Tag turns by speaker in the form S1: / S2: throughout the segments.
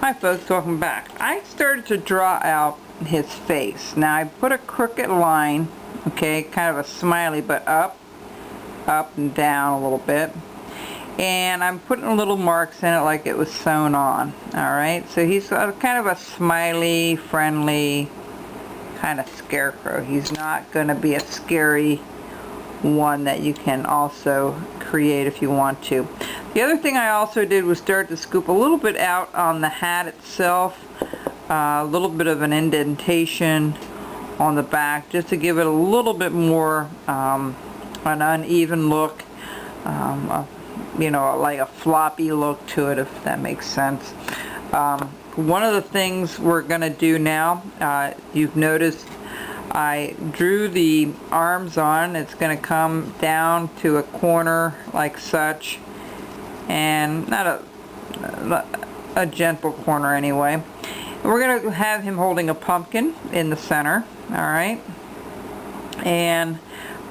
S1: Hi folks, welcome back. I started to draw out his face. Now I put a crooked line, okay, kind of a smiley, but up and down a little bit. And I'm putting little marks in it like it was sewn on. Alright, so he's kind of a smiley, friendly kind of scarecrow. He's not going to be a scary one that you can also create if you want to. The other thing I also did was start to scoop a little bit out on the hat itself, a little bit of an indentation on the back just to give it a little bit more an uneven look, you know, like a floppy look to it, if that makes sense. One of the things we're going to do now, you've noticed I drew the arms on. It's going to come down to a corner like such, and not a gentle corner anyway. And we're going to have him holding a pumpkin in the center, alright? And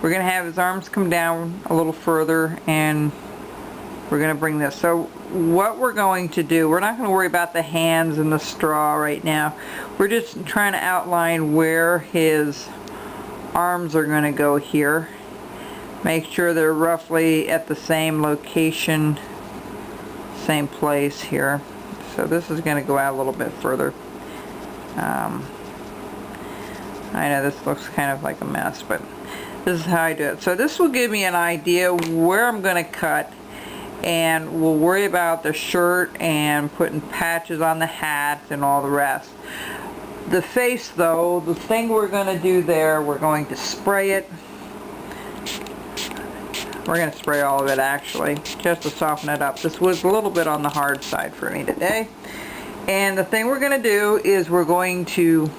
S1: we're going to have his arms come down a little further, and we're going to bring this. So what we're going to do, we're not going to worry about the hands and the straw right now. We're just trying to outline where his arms are going to go here. Make sure they're roughly at the same location, same place here. So this is going to go out a little bit further. I know this looks kind of like a mess, but this is how I do it. So this will give me an idea where I'm going to cut, and we'll worry about the shirt and putting patches on the hat and all the rest. The face though, the thing we're going to do there, we're going to spray it. We're going to spray all of it actually, just to soften it up. This was a little bit on the hard side for me today. And the thing we're going to do is we're going to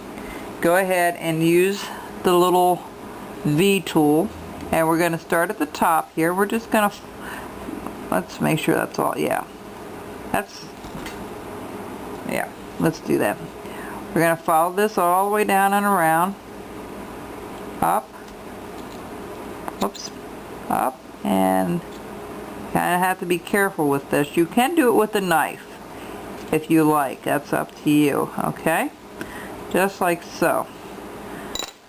S1: go ahead and use the little V tool, and we're going to start at the top here. We're just going to, let's make sure that's all, yeah, let's do that. We're going to follow this all the way down and around, up, whoops, up, and kind of have to be careful with this. You can do it with a knife if you like, that's up to you, okay? Just like so.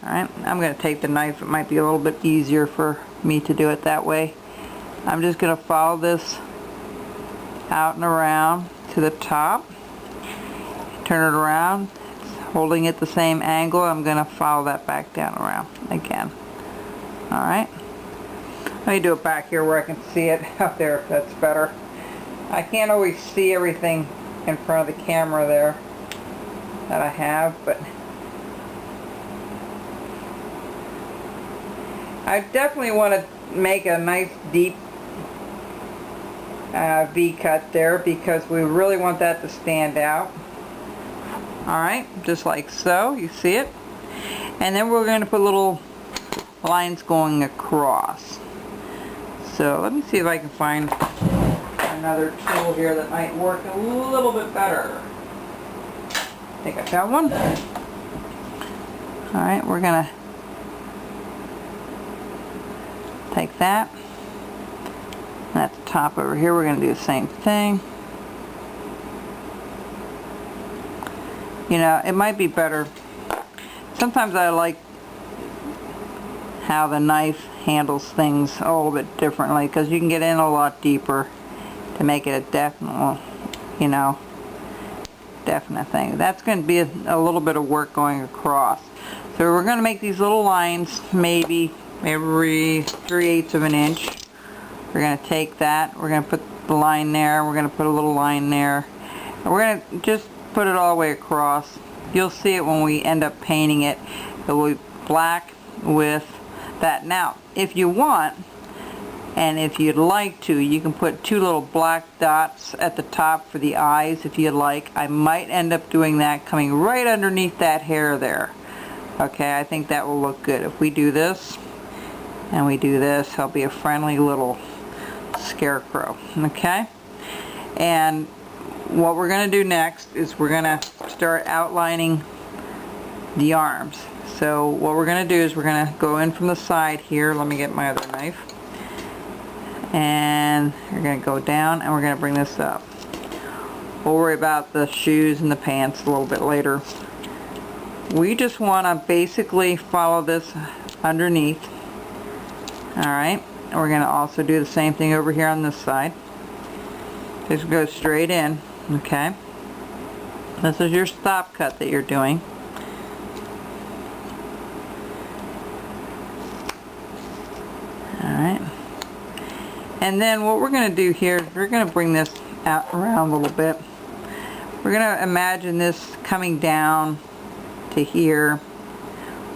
S1: Alright, I'm going to take the knife. It might be a little bit easier for me to do it that way. I'm just going to follow this out and around to the top. Turn it around, holding it the same angle. I'm going to follow that back down around again. Alright. Let me do it back here where I can see it. Up there, if that's better. I can't always see everything in front of the camera there that I have, but I definitely want to make a nice deep V cut there, because we really want that to stand out. Alright, just like so, you see it. And then we're going to put little lines going across. So let me see if I can find another tool here that might work a little bit better. I think I found one. Alright, we're going to take that. And at the top over here, we're going to do the same thing. You know, it might be better. Sometimes I like how the knife handles things a little bit differently, because you can get in a lot deeper to make it a definite, you know, definite thing. That's going to be a little bit of work going across. So we're going to make these little lines, maybe every 3/8 of an inch. We're going to take that, we're going to put the line there, we're going to put a little line there, and we're going to just put it all the way across. You'll see it when we end up painting it. It will be black with that. Now, if you want, and if you'd like to, you can put 2 little black dots at the top for the eyes if you'd like. I might end up doing that coming right underneath that hair there. Okay, I think that will look good. If we do this, and we do this, he'll be a friendly little scarecrow. Okay? And what we're going to do next is we're going to start outlining the arms. So what we're going to do is we're going to go in from the side here. Let me get my other knife. And we're going to go down, and we're going to bring this up. We'll worry about the shoes and the pants a little bit later. We just want to basically follow this underneath. Alright, and we're going to also do the same thing over here on this side. Just go straight in, okay? This is your stop cut that you're doing. Alright. And then what we're going to do here is we're going to bring this out around a little bit. We're going to imagine this coming down to here,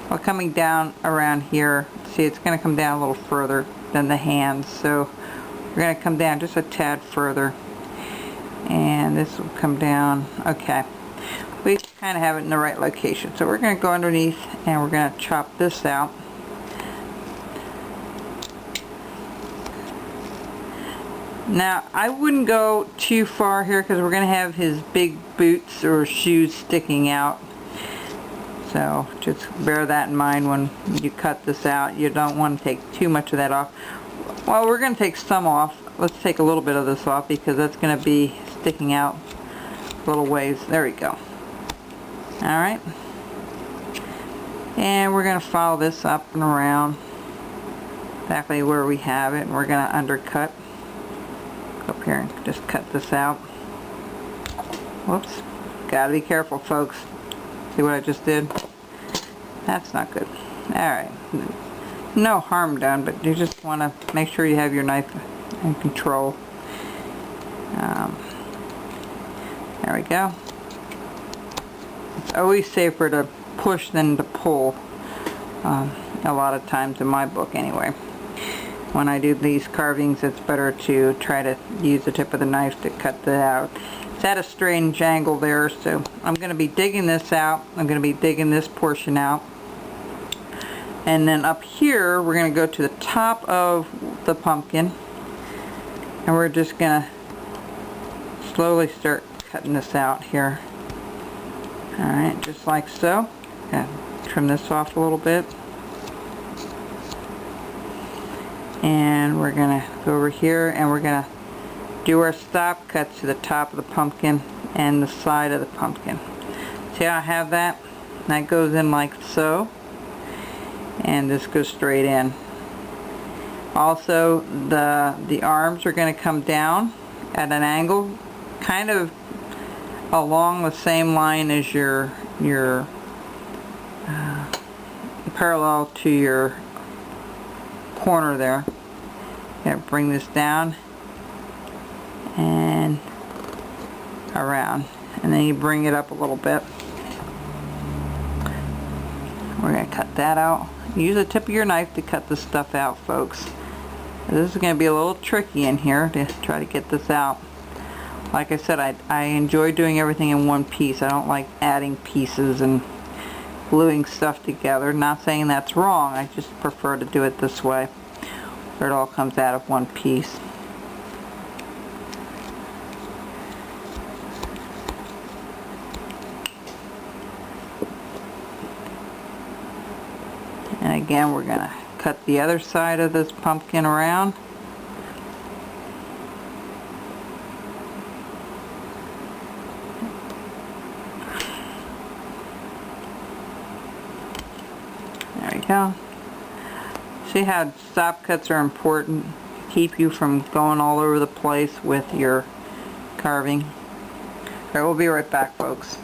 S1: or coming down around here. See, it's going to come down a little further than the hands, so we're going to come down just a tad further, and this will come down. Okay, we kind of have it in the right location, so we're going to go underneath and we're going to chop this out. Now, I wouldn't go too far here because we're going to have his big boots or shoes sticking out. So just bear that in mind when you cut this out. You don't want to take too much of that off. Well, we're going to take some off. Let's take a little bit of this off because that's going to be sticking out a little ways. There we go. Alright. And we're going to follow this up and around exactly where we have it. And we're going to undercut. Up here and just cut this out. Whoops. Gotta be careful, folks. See what I just did? That's not good. Alright. No harm done, but you just want to make sure you have your knife in control. There we go. It's always safer to push than to pull. A lot of times in my book anyway. When I do these carvings, it's better to try to use the tip of the knife to cut that out. It's at a strange angle there, so I'm going to be digging this out. I'm going to be digging this portion out. And then up here, we're going to go to the top of the pumpkin. And we're just going to slowly start cutting this out here. Alright, just like so. Gonna trim this off a little bit. And we're going to go over here and we're going to do our stop cuts to the top of the pumpkin and the side of the pumpkin. See how I have that? That goes in like so. And this goes straight in. Also, the arms are going to come down at an angle, kind of along the same line as your parallel to your corner there. Gonna bring this down and around, and then you bring it up a little bit. We're gonna cut that out. Use the tip of your knife to cut this stuff out, folks. This is gonna be a little tricky in here to try to get this out. Like I said, I enjoy doing everything in one piece. I don't like adding pieces and gluing stuff together. Not saying that's wrong, I just prefer to do it this way, where it all comes out of one piece. And again, we're going to cut the other side of this pumpkin around. There we go. See how stop cuts are important? Keep you from going all over the place with your carving. Alright, we'll be right back, folks.